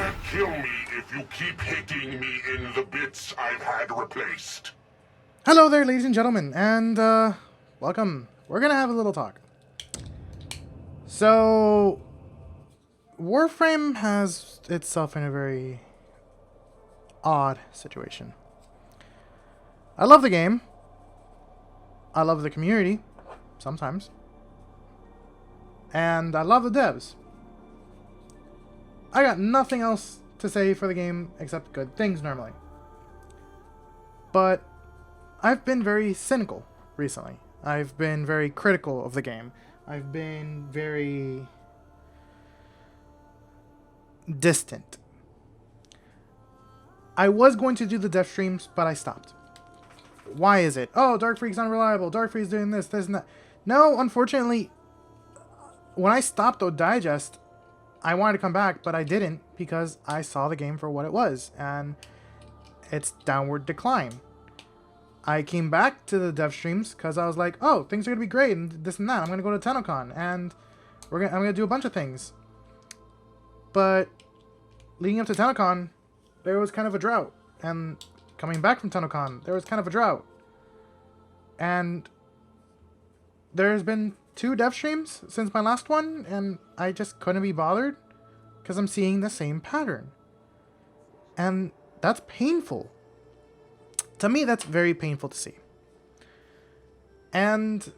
can't kill me if you keep hitting me in the bits I've had replaced. Hello there, ladies and gentlemen, and welcome. We're gonna have a little talk. So, Warframe has itself in a very odd situation. I love the game. I love the community, sometimes. And I love the devs. I got nothing else to say for the game except good things normally. But I've been very cynical recently. I've been very critical of the game. I've been very distant. I was going to do the dev streams, but I stopped. Why is it? Oh, Dark Freak's unreliable. Dark Freak's doing this, this, and that. No, unfortunately, when I stopped the digest, I wanted to come back, but I didn't because I saw the game for what it was, and its downward decline. I came back to the dev streams because I was like, oh, things are going to be great, and this and that. I'm going to go to TennoCon, and I'm going to do a bunch of things. But leading up to TennoCon, there was kind of a drought, and coming back from TennoCon, there was kind of a drought. And there's been 2 dev streams since my last one, and I just couldn't be bothered because I'm seeing the same pattern. And that's painful. To me, that's very painful to see. And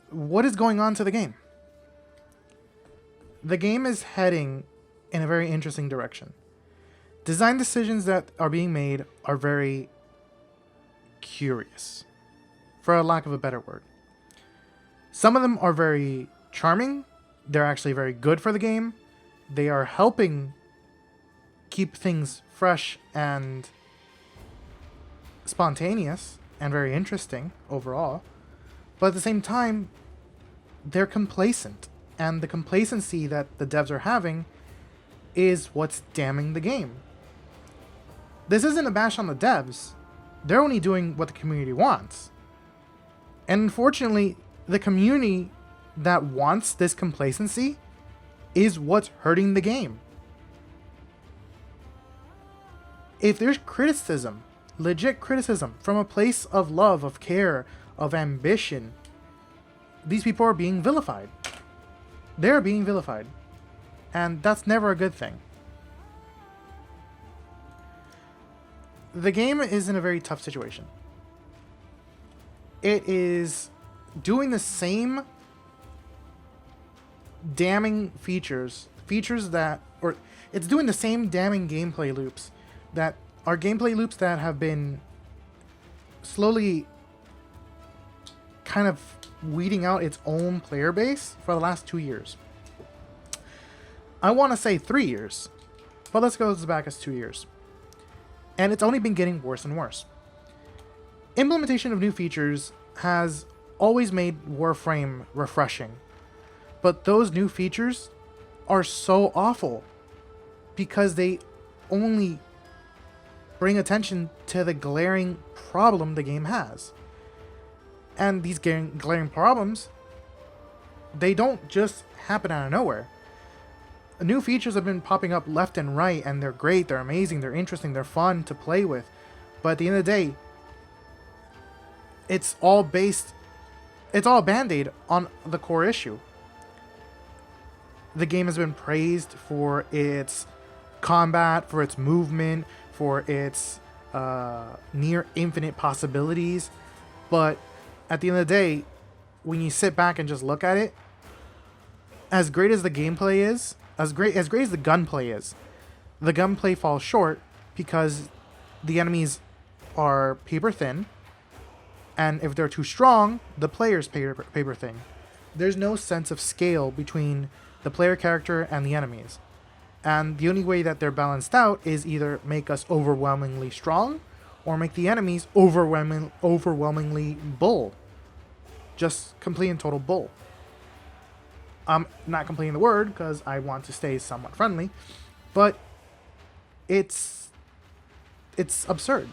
what is going on to the game? The game is heading in a very interesting direction. Design decisions that are being made are very curious, for a lack of a better word. Some of them are very charming. They're actually very good for the game. They are helping keep things fresh and spontaneous and very interesting overall. But at the same time, they're complacent. And the complacency that the devs are having is what's damning the game. This isn't a bash on the devs. They're only doing what the community wants. And unfortunately, the community that wants this complacency is what's hurting the game. If there's criticism, legit criticism, from a place of love, of care, of ambition, these people are being vilified. They're being vilified. And that's never a good thing. The game is in a very tough situation. It is doing the same damning features that, or it's doing the same damning gameplay loops that are gameplay loops that have been slowly kind of weeding out its own player base for the last 2 years. I want to say 3 years, but let's go as back as 2 years. And it's only been getting worse and worse. Implementation of new features has always made Warframe refreshing, but those new features are so awful because they only bring attention to the glaring problem the game has. And these glaring problems, they don't just happen out of nowhere. New features have been popping up left and right, and they're great, they're amazing, they're interesting, they're fun to play with. But at the end of the day, it's all Band-Aid on the core issue. The game has been praised for its combat, for its movement, for its near infinite possibilities. But at the end of the day, when you sit back and just look at it, as great as the gameplay is, as great as the gunplay is, the gunplay falls short because the enemies are paper thin, and if they're too strong, the player's paper thin. There's no sense of scale between the player character and the enemies. And the only way that they're balanced out is either make us overwhelmingly strong or make the enemies overwhelmingly bull. Just complete and total bull. I'm not completing the word because I want to stay somewhat friendly, but it's absurd.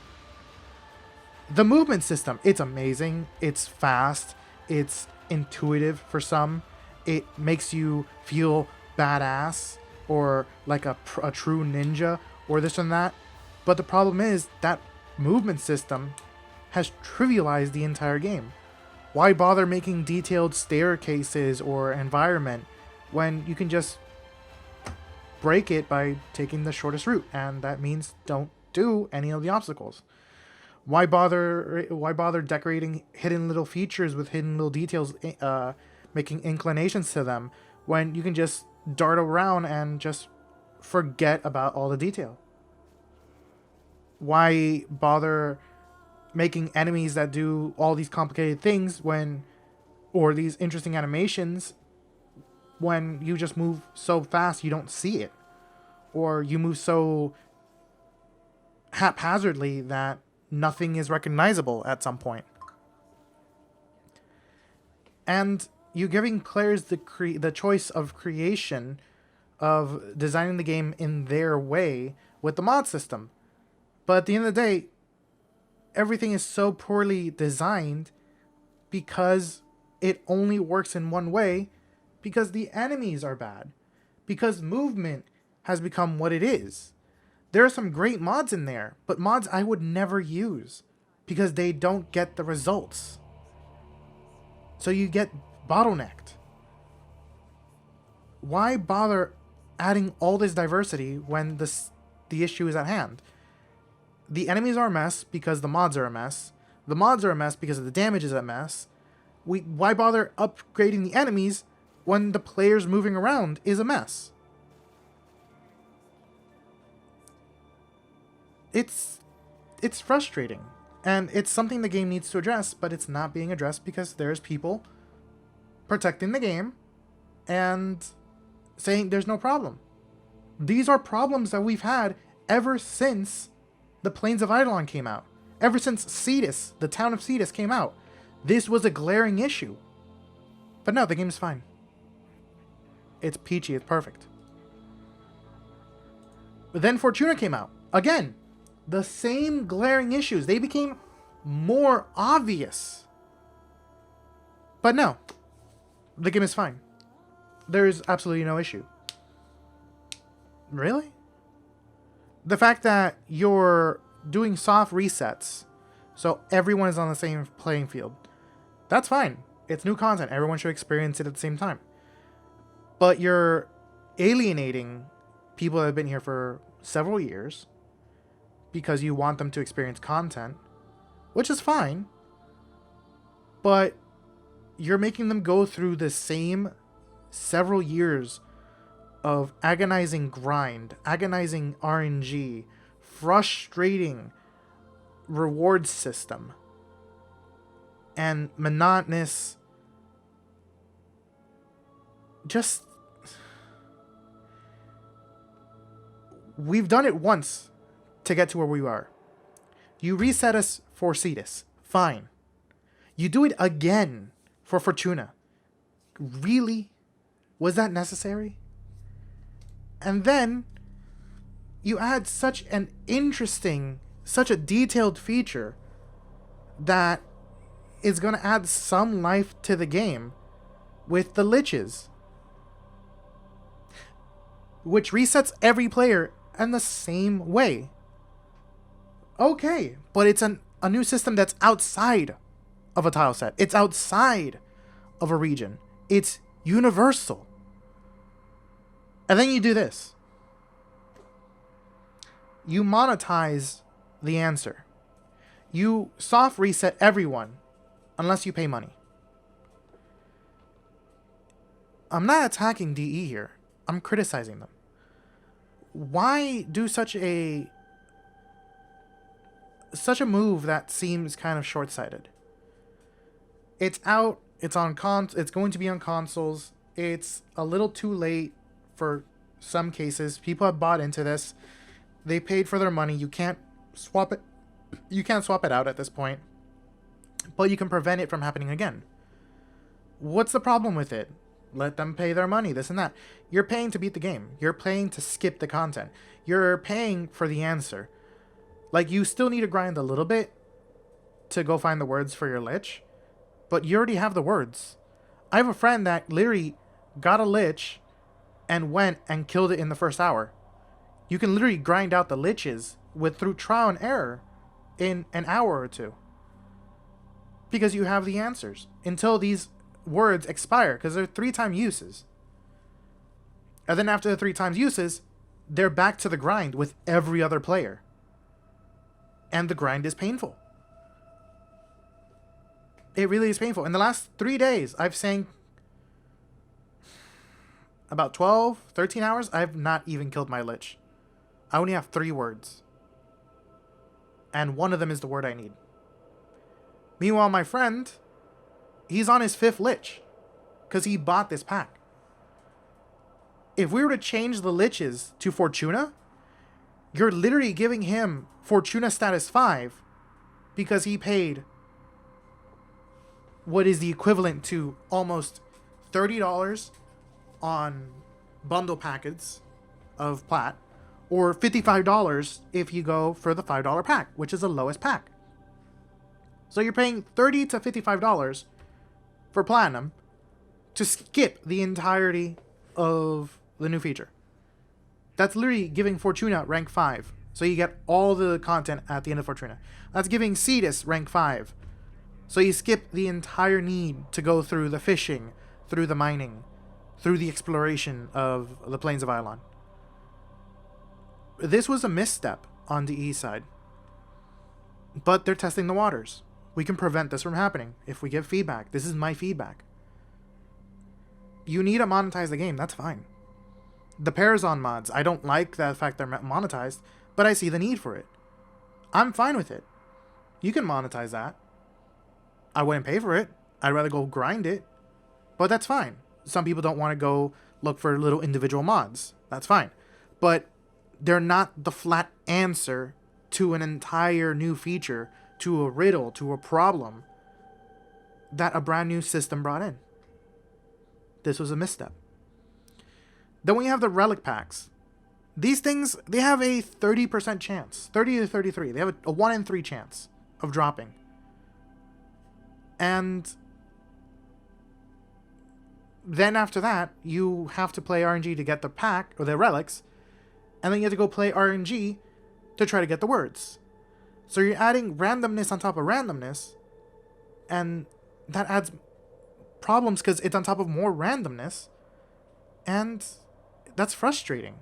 The movement system, it's amazing, it's fast, it's intuitive for some, it makes you feel badass, or like a true ninja or this and that. But the problem is that movement system has trivialized the entire game. Why bother making detailed staircases or environment when you can just break it by taking the shortest route? And that means don't do any of the obstacles. Why bother decorating hidden little features with hidden little details, making inclinations to them, when you can just dart around and just forget about all the detail? Why bother making enemies that do all these complicated things or these interesting animations, when you just move so fast you don't see it? Or you move so haphazardly that nothing is recognizable at some point. And you're giving players the choice of creation, of designing the game in their way with the mod system. But at the end of the day, everything is so poorly designed because it only works in one way, because the enemies are bad, because movement has become what it is. There are some great mods in there, but mods I would never use because they don't get the results. So you get bottlenecked. Why bother adding all this diversity when the issue is at hand? The enemies are a mess because the mods are a mess. The mods are a mess because the damage is a mess. Why bother upgrading the enemies when the players moving around is a mess? It's frustrating, and it's something the game needs to address, but it's not being addressed because there's people protecting the game and saying there's no problem. These are problems that we've had ever since the Plains of Eidolon came out. Ever since Cetus, the town of Cetus, came out. This was a glaring issue. But no, the game's fine. It's peachy, it's perfect. But then Fortuna came out. Again, the same glaring issues. They became more obvious. But no, the game is fine. There's absolutely no issue. Really? The fact that you're doing soft resets, so everyone is on the same playing field, that's fine. It's new content. Everyone should experience it at the same time. But you're alienating people that have been here for several years because you want them to experience content, which is fine. But you're making them go through the same several years of agonizing grind, agonizing RNG, frustrating reward system, and monotonous. We've done it once to get to where we are. You reset us for Cetus. Fine. You do it again for Fortuna. Really? Was that necessary? And then you add such an interesting, such a detailed feature that is going to add some life to the game with the liches, which resets every player in the same way. Okay, but it's a new system that's outside of a tile set. It's outside of a region. It's universal. And then you do this. You monetize the answer. You soft reset everyone unless you pay money. I'm not attacking DE here. I'm criticizing them. Why do such a move that seems kind of short-sighted? It's out. It's going to be on consoles. It's a little too late for some cases. People have bought into this. They paid for their money. You can't swap it. You can't swap it out at this point. But you can prevent it from happening again. What's the problem with it? Let them pay their money, this and that. You're paying to beat the game. You're paying to skip the content. You're paying for the answer. Like, you still need to grind a little bit to go find the words for your lich, but you already have the words. I have a friend that literally got a lich and went and killed it in the first hour. You can literally grind out the liches through trial and error in an hour or two. Because you have the answers until these words expire, because they're 3-time uses. And then after the 3 times uses, they're back to the grind with every other player. And the grind is painful. It really is painful. In the last 3 days, I've sank about 12, 13 hours. I've not even killed my lich. I only have 3 words. And one of them is the word I need. Meanwhile, my friend, he's on his 5th lich. Because he bought this pack. If we were to change the liches to Fortuna, you're literally giving him Fortuna status 5 because he paid what is the equivalent to almost $30 on bundle packets of Plat, or $55 if you go for the $5 pack, which is the lowest pack. So you're paying $30 to $55 for Platinum to skip the entirety of the new feature. That's literally giving Fortuna rank 5. So you get all the content at the end of Fortuna. That's giving Cetus rank 5. So you skip the entire need to go through the fishing, through the mining, through the exploration of the Plains of Ylon. This was a misstep on the east side. But they're testing the waters. We can prevent this from happening if we give feedback. This is my feedback. You need to monetize the game, that's fine. The Parazon mods, I don't like the fact they're monetized, but I see the need for it. I'm fine with it. You can monetize that. I wouldn't pay for it. I'd rather go grind it. But that's fine. Some people don't want to go look for little individual mods. That's fine. But they're not the flat answer to an entire new feature, to a riddle, to a problem that a brand new system brought in. This was a misstep. Then we have the relic packs. These things, they have a 30% chance. 30 to 33. They have a 1 in 3 chance of dropping. And then after that, you have to play RNG to get the pack, or the relics. And then you have to go play RNG to try to get the words. So you're adding randomness on top of randomness. And that adds problems because it's on top of more randomness. And that's frustrating.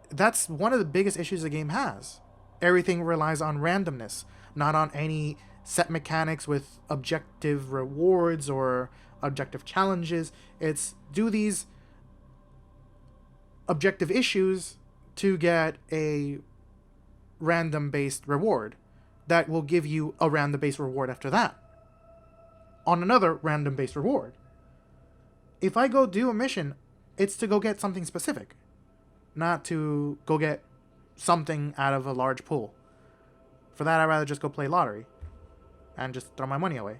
That's one of the biggest issues the game has. Everything relies on randomness, not on any set mechanics with objective rewards or objective challenges. It's do these objective issues to get a random-based reward that will give you a random-based reward after that on another random-based reward. If I go do a mission, it's to go get something specific, not to go get something out of a large pool. For that, I'd rather just go play lottery and just throw my money away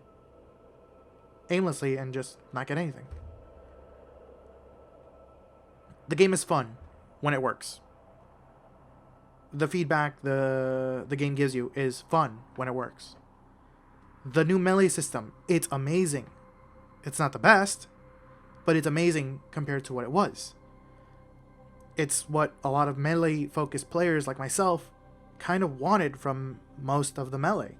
aimlessly and just not get anything. The game is fun when it works. The feedback the game gives you is fun when it works. The new melee system, it's amazing. It's not the best, but it's amazing compared to what it was. It's what a lot of melee-focused players like myself kind of wanted from most of the melee.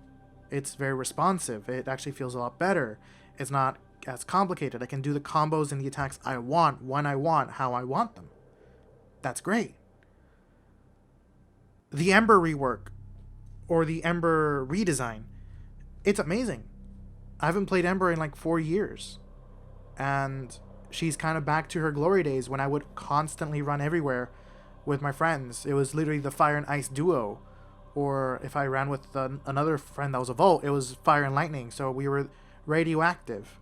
It's very responsive. It actually feels a lot better. It's not as complicated. I can do the combos and the attacks I want, when I want, how I want them. That's great. The Ember rework, or the Ember redesign, it's amazing. I haven't played Ember in like 4 years. And she's kind of back to her glory days when I would constantly run everywhere with my friends. It was literally the Fire and Ice duo. Or if I ran with another friend that was a Volt, it was Fire and Lightning. So we were radioactive.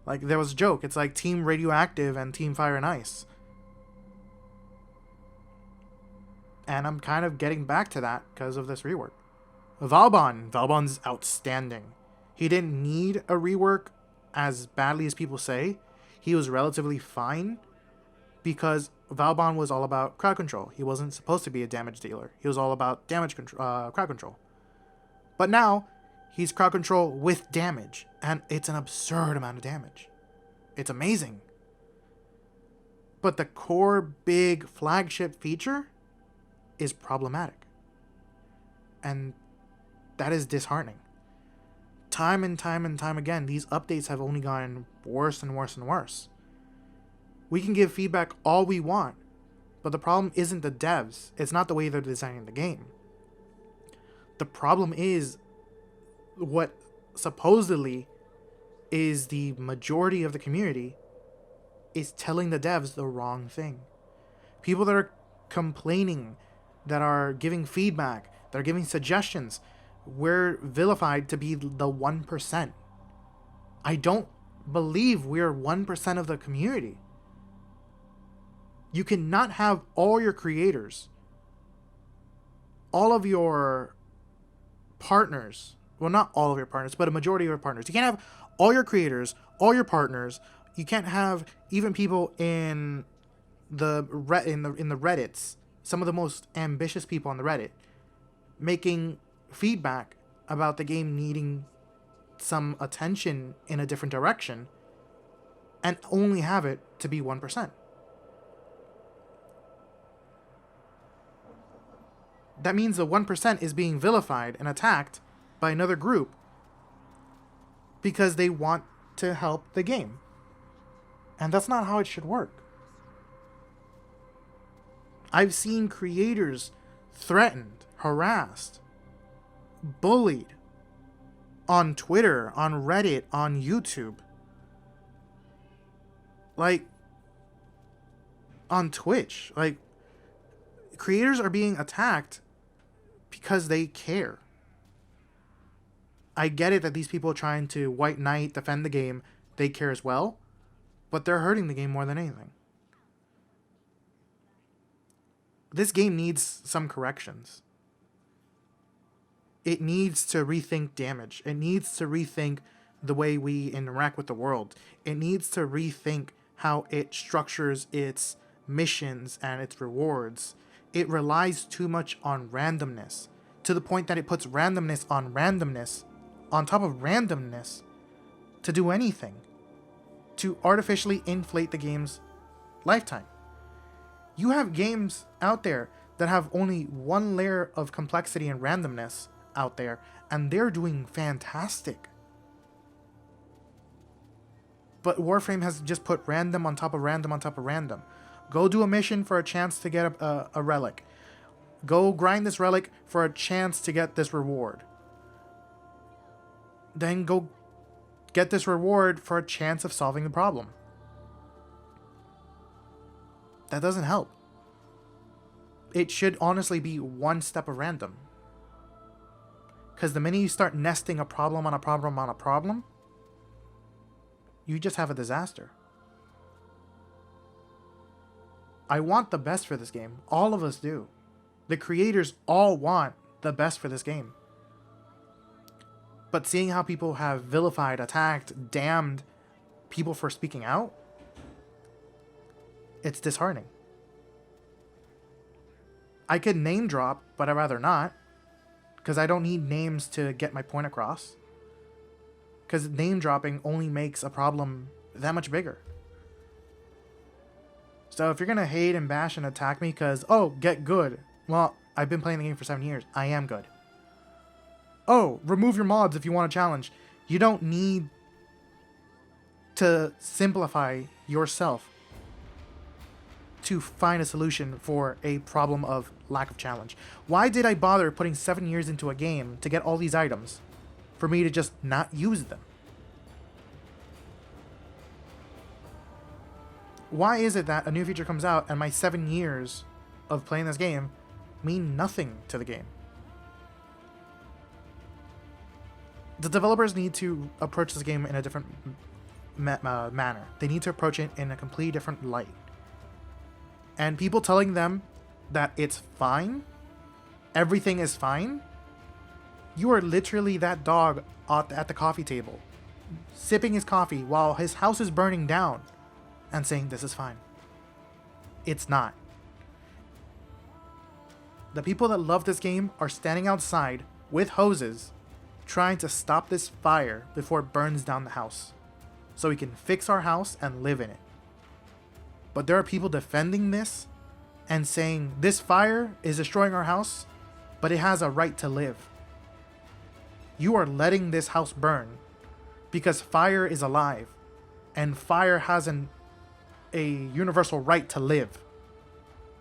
Like, there was a joke. It's like Team Radioactive and Team Fire and Ice. And I'm kind of getting back to that because of this rework. Valbon's outstanding. He didn't need a rework as badly as people say. He was relatively fine because Valbon was all about crowd control. He wasn't supposed to be a damage dealer. He was all about damage control, crowd control. But now he's crowd control with damage, and it's an absurd amount of damage. It's amazing. But the core big flagship feature is problematic. And that is disheartening. Time and time and time again, these updates have only gotten worse and worse and worse. We can give feedback all we want, but the problem isn't the devs. It's not the way they're designing the game. The problem is what supposedly is the majority of the community is telling the devs the wrong thing. People that are complaining, that are giving feedback, that are giving suggestions, we're vilified to be the 1%. I don't believe we're 1% of the community. You cannot have all your creators, all of your partners, well, not all of your partners, but a majority of your partners. You can't have all your creators, all your partners. You can't have even people in the Reddits, some of the most ambitious people on the Reddit, making feedback about the game needing some attention in a different direction, and only have it to be 1%. That means the 1% is being vilified and attacked by another group because they want to help the game. And that's not how it should work. I've seen creators threatened, harassed, bullied on Twitter, on Reddit, on YouTube. Like, on Twitch. Like, creators are being attacked because they care. I get it that these people are trying to white knight, defend the game, they care as well, but they're hurting the game more than anything. This game needs some corrections. It needs to rethink damage. It needs to rethink the way we interact with the world. It needs to rethink how it structures its missions and its rewards. It relies too much on randomness, to the point that it puts randomness on top of randomness to do anything, to artificially inflate the game's lifetime. You have games out there that have only one layer of complexity and randomness out there, and they're doing fantastic. But Warframe has just put random on top of random on top of random. Go do a mission for a chance to get a relic. Go grind this relic for a chance to get this reward. Then go get this reward for a chance of solving the problem. That doesn't help. It should honestly be one step of random. Because the minute you start nesting a problem on a problem on a problem, you just have a disaster. I want the best for this game. All of us do. The creators all want the best for this game. But seeing how people have vilified, attacked, damned people for speaking out, it's disheartening. I could name drop, but I'd rather not. Because I don't need names to get my point across. Because name dropping only makes a problem that much bigger. So if you're going to hate and bash and attack me because, oh, get good. Well, I've been playing the game for 7 years. I am good. Oh, remove your mods if you want a challenge. You don't need to simplify yourself to find a solution for a problem of lack of challenge. Why did I bother putting 7 years into a game to get all these items for me to just not use them? Why is it that a new feature comes out and my 7 years of playing this game mean nothing to the game? The developers need to approach this game in a different manner. They need to approach it in a completely different light. And people telling them that it's fine, everything is fine, you are literally that dog at the coffee table, sipping his coffee while his house is burning down, and saying this is fine. It's not. The people that love this game are standing outside with hoses trying to stop this fire before it burns down the house so we can fix our house and live in it. But there are people defending this and saying this fire is destroying our house, but it has a right to live. You are letting this house burn because fire is alive, and fire has a universal right to live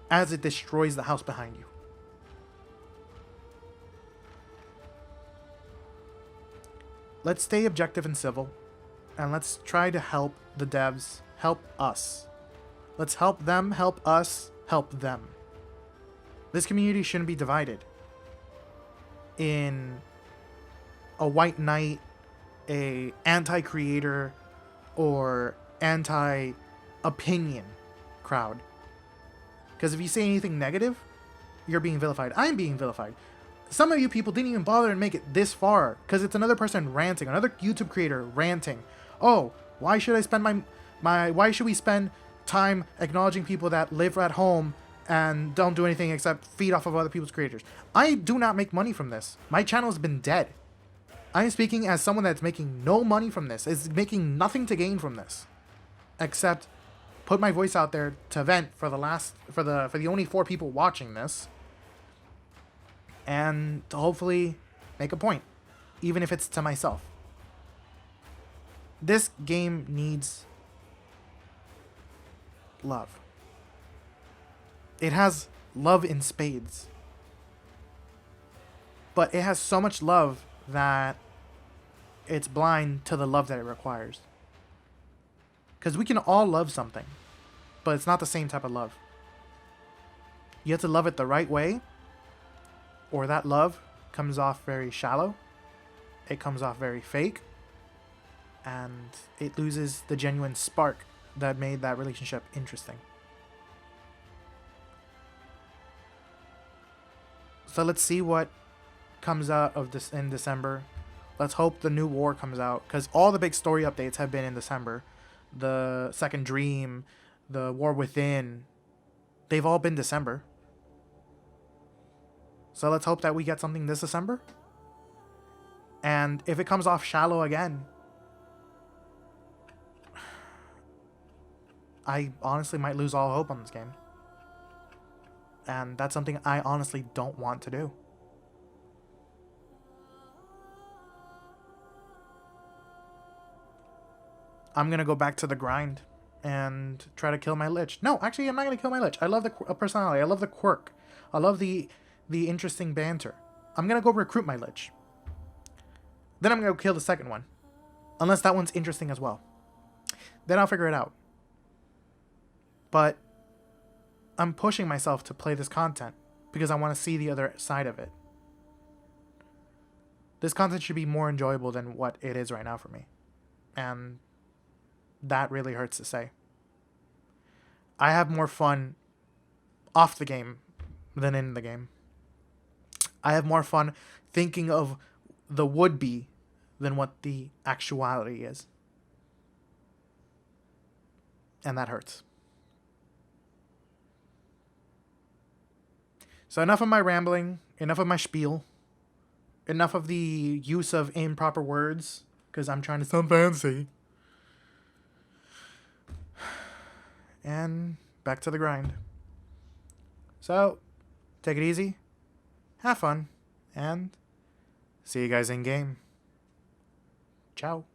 as it destroys the house behind you. Let's stay objective and civil, and let's try to help the devs help us. Let's help them help us help them. This community shouldn't be divided in a white knight, a anti-creator, or anti-opinion crowd. Because if you say anything negative, you're being vilified. I'm being vilified. Some of you people didn't even bother to make it this far because it's another person ranting, another YouTube creator ranting. Oh, why should I spend why should we spend time acknowledging people that live at home and don't do anything except feed off of other people's creators? I do not make money from this. My channel has been dead. I am speaking as someone that's making no money from this, is making nothing to gain from this, except put my voice out there to vent for the only 4 people watching this, and to hopefully make a point, even if it's to myself. This game needs love. It has love in spades, but it has so much love that it's blind to the love that it requires. Because we can all love something, but it's not the same type of love. You have to love it the right way, or that love comes off very shallow, it comes off very fake, and it loses the genuine spark that made that relationship interesting. So let's see what comes out of this in December. Let's hope the new war comes out, because all the big story updates have been in December. The Second Dream, the War Within, they've all been December. So let's hope that we get something this December. And if it comes off shallow again, I honestly might lose all hope on this game. And that's something I honestly don't want to do. I'm going to go back to the grind and try to kill my Lich. No, actually, I'm not going to kill my Lich. I love the personality. I love the quirk. I love the interesting banter. I'm going to go recruit my Lich. Then I'm going to go kill the second one. Unless that one's interesting as well. Then I'll figure it out. But I'm pushing myself to play this content because I want to see the other side of it. This content should be more enjoyable than what it is right now for me. And that really hurts to say. I have more fun off the game than in the game. I have more fun thinking of the would-be than what the actuality is. And that hurts. So enough of my rambling, enough of my spiel, enough of the use of improper words, because I'm trying to sound fancy. And back to the grind. So, take it easy, have fun, and see you guys in game. Ciao.